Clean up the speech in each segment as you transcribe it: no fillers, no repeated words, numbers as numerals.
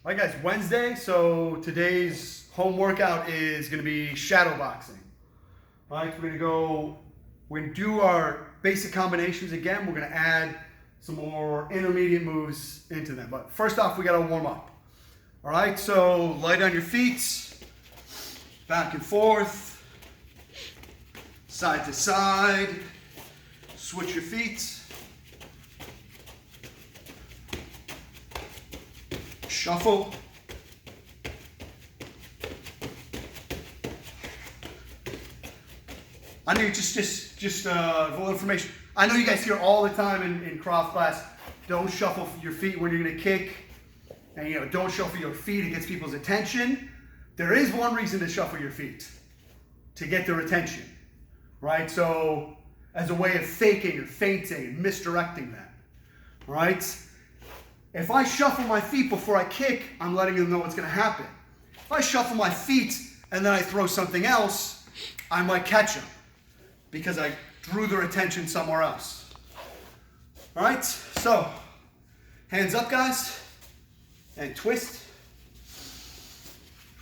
All right, guys, Wednesday, so today's home workout is going to be shadow boxing. All right, we're going to do our basic combinations again. We're going to add some more intermediate moves into them. But first off, we got to warm up. All right, so light on your feet, back and forth, side to side, switch your feet. Shuffle. I know just a little information. I know you guys hear all the time in cross class, don't shuffle your feet when you're gonna kick, and don't shuffle your feet, it gets people's attention. There is one reason to shuffle your feet, to get their attention, right? So as a way of faking or feinting and misdirecting them, right? If I shuffle my feet before I kick, I'm letting them know what's going to happen. If I shuffle my feet and then I throw something else, I might catch them because I drew their attention somewhere else. All right, so hands up, guys, and twist. I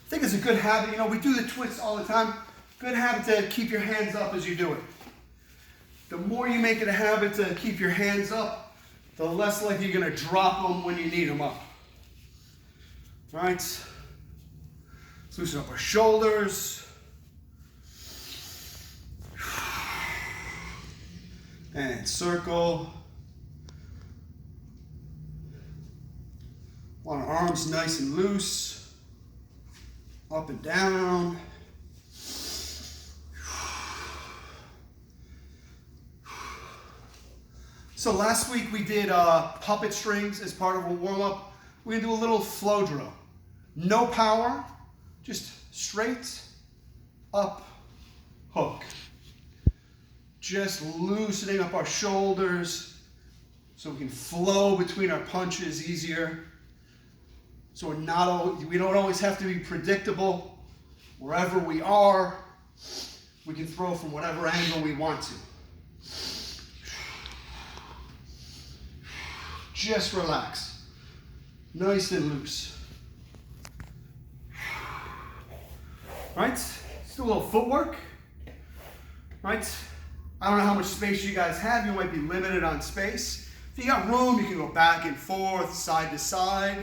think it's a good habit. We do the twist all the time. Good habit to keep your hands up as you do it. The more you make it a habit to keep your hands up, the less likely you're going to drop them when you need them up. All right? Let's loosen up our shoulders. And circle. Want our arms nice and loose. Up and down. So last week we did puppet strings as part of a warm-up. We're going to do a little flow drill. No power, just straight up hook. Just loosening up our shoulders so we can flow between our punches easier. So we don't always have to be predictable. Wherever we are, we can throw from whatever angle we want to. Just relax. Nice and loose. Right? Let's do a little footwork. Right? I don't know how much space you guys have. You might be limited on space. If you got room, you can go back and forth, side to side.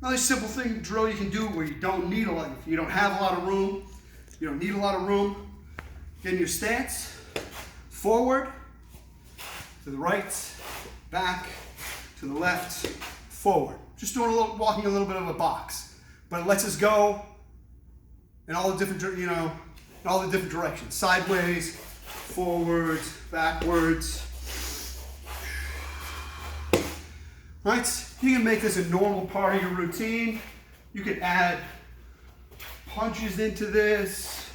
Another simple drill you can do where you don't need a lot. If you don't have a lot of room, you don't need a lot of room. Get in your stance. Forward, to the right, back, to the left, forward. Just doing walking a little bit of a box, but it lets us go in all the different, in all the different directions. Sideways, forwards, backwards. Right? You can make this a normal part of your routine. You can add punches into this.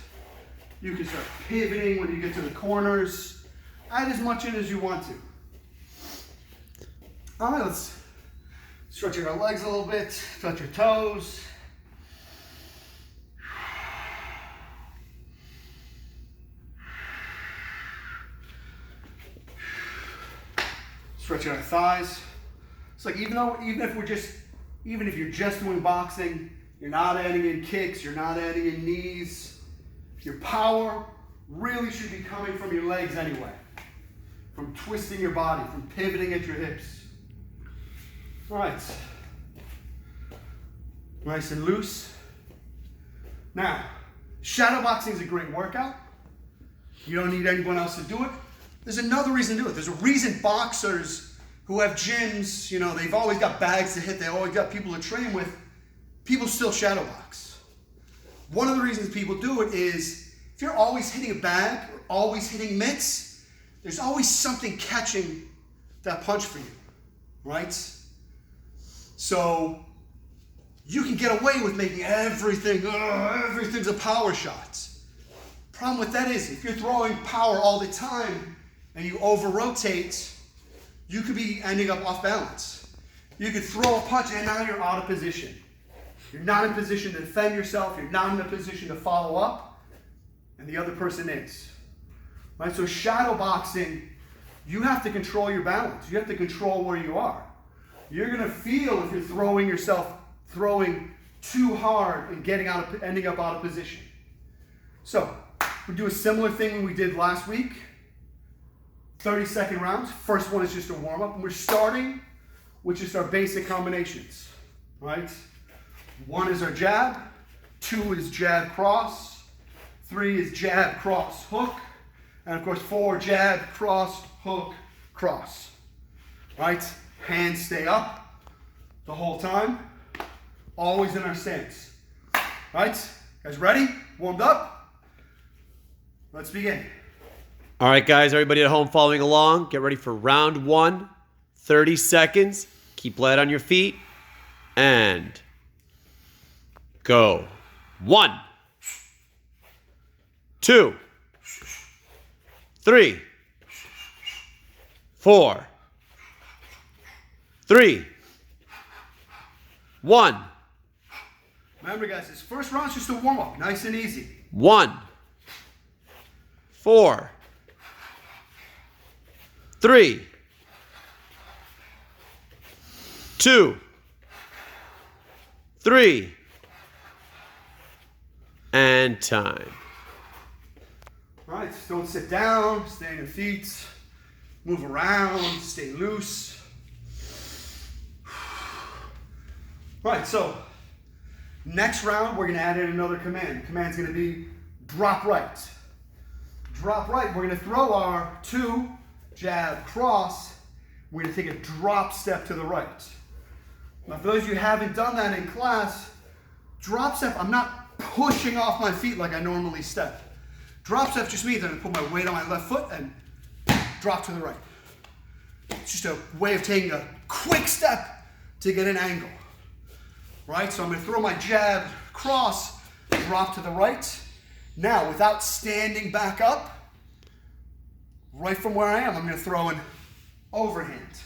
You can start pivoting when you get to the corners. Add as much in as you want to. All right, let's stretch our legs a little bit, touch your toes. Stretching our thighs. It's like even if you're just doing boxing, you're not adding in kicks, you're not adding in knees. Your power really should be coming from your legs anyway. From twisting your body, from pivoting at your hips. All right, nice and loose. Now, shadow boxing is a great workout. You don't need anyone else to do it. There's another reason to do it. There's a reason boxers who have gyms, they've always got bags to hit, they always got people to train with, people still shadow box. One of the reasons people do it is if you're always hitting a bag or always hitting mitts, there's always something catching that punch for you, right? So you can get away with making everything's a power shot. Problem with that is if you're throwing power all the time and you over rotate, you could be ending up off balance. You could throw a punch and now you're out of position. You're not in position to defend yourself. You're not in a position to follow up, and the other person is. Right? So shadow boxing you have to control your balance. You have to control where you are. You're gonna feel if you're throwing too hard and ending up out of position. So we do a similar thing we did last week. 30-second rounds. First one is just a warm up, and we're starting with just our basic combinations, right? 1 is our jab, 2 is jab cross, 3 is jab cross hook, and of course 4 jab cross hook cross, right? Hands stay up the whole time, always in our stance, right? Guys ready? Warmed up? Let's begin. All right, guys, everybody at home following along, get ready for round 1, 30 seconds. Keep light on your feet, and go. 1, 2, 3, 4, 3, 1. Remember, guys, this first round's just a warm-up, nice and easy. 1, 4, 3, 2, 3, and time. All right, don't sit down, stay on your feet, move around, stay loose. All right, so next round, we're gonna add in another command. The command's gonna be drop right. Drop right, we're gonna throw our 2 jab cross. We're gonna take a drop step to the right. Now, for those of you who haven't done that in class, drop step, I'm not pushing off my feet like I normally step. Drop step just means I'm gonna put my weight on my left foot and drop to the right. It's just a way of taking a quick step to get an angle, right? So I'm gonna throw my jab cross, drop to the right. Now, without standing back up, right from where I am, I'm gonna throw an overhand,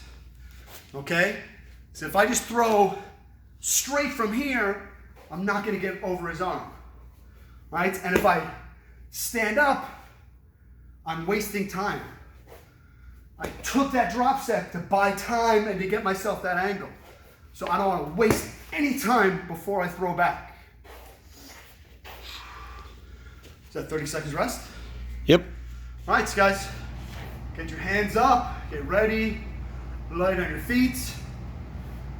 okay? So if I just throw straight from here, I'm not gonna get over his arm, right? And if I stand up, I'm wasting time. I took that drop step to buy time and to get myself that angle. So I don't wanna waste any time before I throw back. Is that 30 seconds rest? Yep. All right, guys, get your hands up, get ready, light on your feet.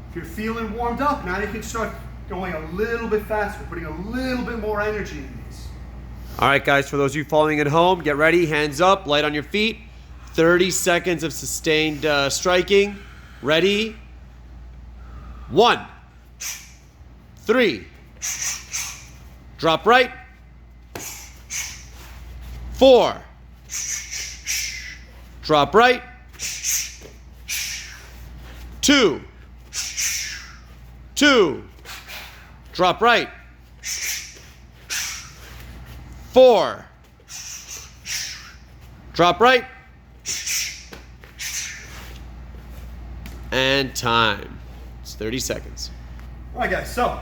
If you're feeling warmed up, now you can start going a little bit faster, putting a little bit more energy in these. All right, guys, for those of you following at home, get ready, hands up, light on your feet. 30 seconds of sustained striking. Ready? 1, 3, drop right, 4, drop right, 2, 2, drop right, 4, drop right, and time. It's 30 seconds. All right, guys, so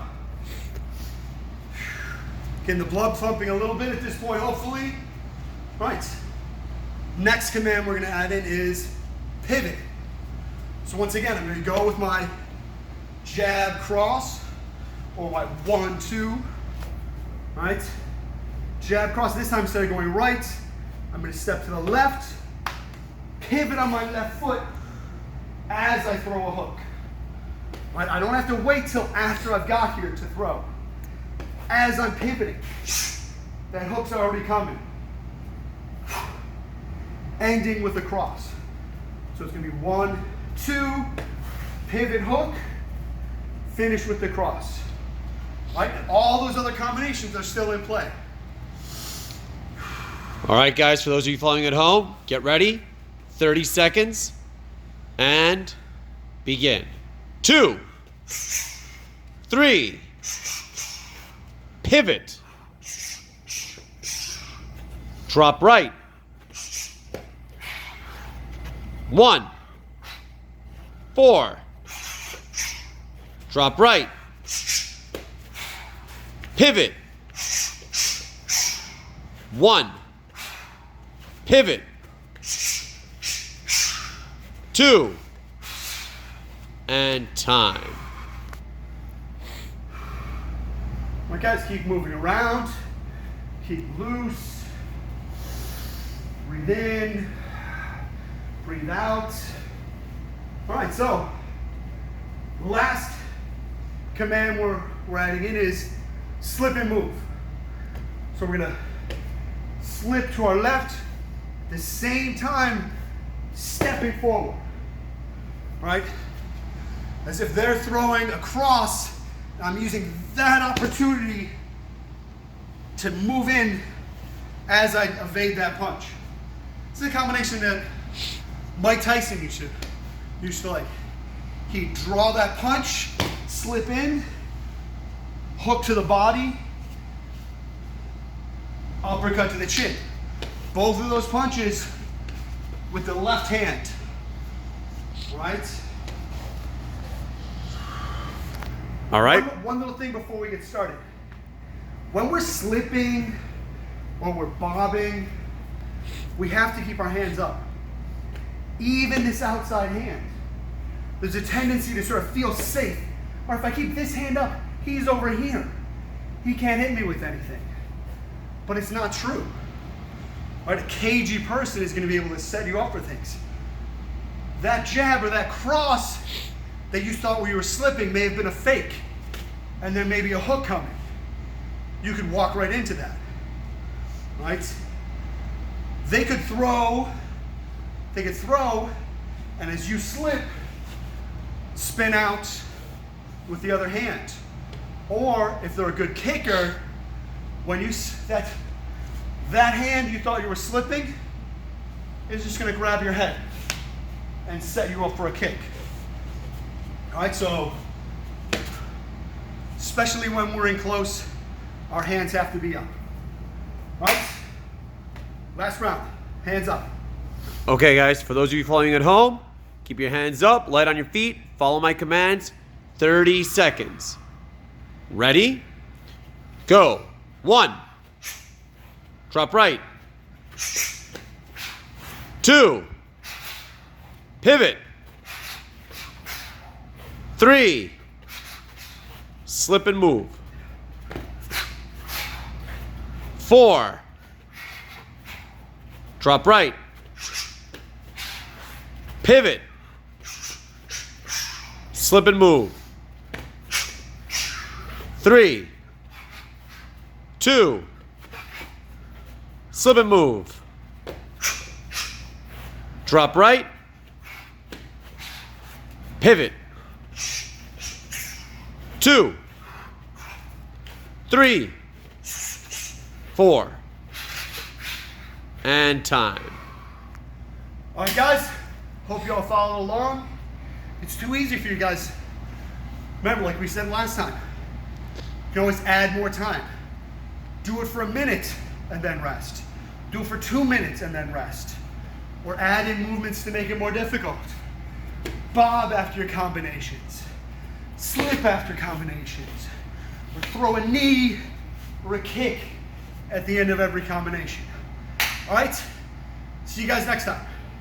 getting the blood pumping a little bit at this point, hopefully. All right, next command we're gonna add in is pivot. So once again, I'm gonna go with my jab cross, or my 1, 2, all right? Jab cross, this time instead of going right, I'm gonna step to the left, pivot on my left foot as I throw a hook. Right? I don't have to wait till after I've got here to throw. As I'm pivoting, that hook's already coming. Ending with a cross. So it's gonna be 1, 2, pivot hook, finish with the cross. Right? And all those other combinations are still in play. All right, guys, for those of you following at home, get ready. 30 seconds, and begin. 2, 3, pivot, drop right, 1, 4, drop right, pivot, 1, pivot, 2, and time. All right, guys, keep moving around. Keep loose. Breathe in. Breathe out. All right, so last command we're adding in is slip and move. So we're gonna slip to our left, at the same time stepping forward, right? As if they're throwing across, I'm using that opportunity to move in as I evade that punch. It's a combination that Mike Tyson used to like. He'd draw that punch, slip in, hook to the body, uppercut to the chin. Both of those punches with the left hand, right? All right. One little thing before we get started. When we're slipping or we're bobbing, we have to keep our hands up. Even this outside hand. There's a tendency to sort of feel safe. Or if I keep this hand up, he's over here. He can't hit me with anything. But it's not true. Right? A cagey person is going to be able to set you up for things. That jab or that cross that you thought where you were slipping may have been a fake. And there may be a hook coming. You could walk right into that. Right? They could throw, and as you slip, spin out with the other hand. Or if they're a good kicker, when you that hand you thought you were slipping is just going to grab your head and set you up for a kick. All right, so especially when we're in close, our hands have to be up. All right, last round, hands up. Okay, guys, for those of you following at home, keep your hands up, light on your feet, follow my commands. 30 seconds. Ready? Go. 1. Drop right. 2. Pivot. 3. Slip and move. 4. Drop right. Pivot. Slip and move. 3. 2. Slip and move. Drop right. Pivot. 2. 3. 4. And time. All right, guys. Hope you all followed along. It's too easy for you guys. Remember, like we said last time, you can always add more time. Do it for a minute and then rest. Do it for 2 minutes and then rest. Or add in movements to make it more difficult. Bob after your combinations. Slip after combinations. Or throw a knee or a kick at the end of every combination. All right? See you guys next time.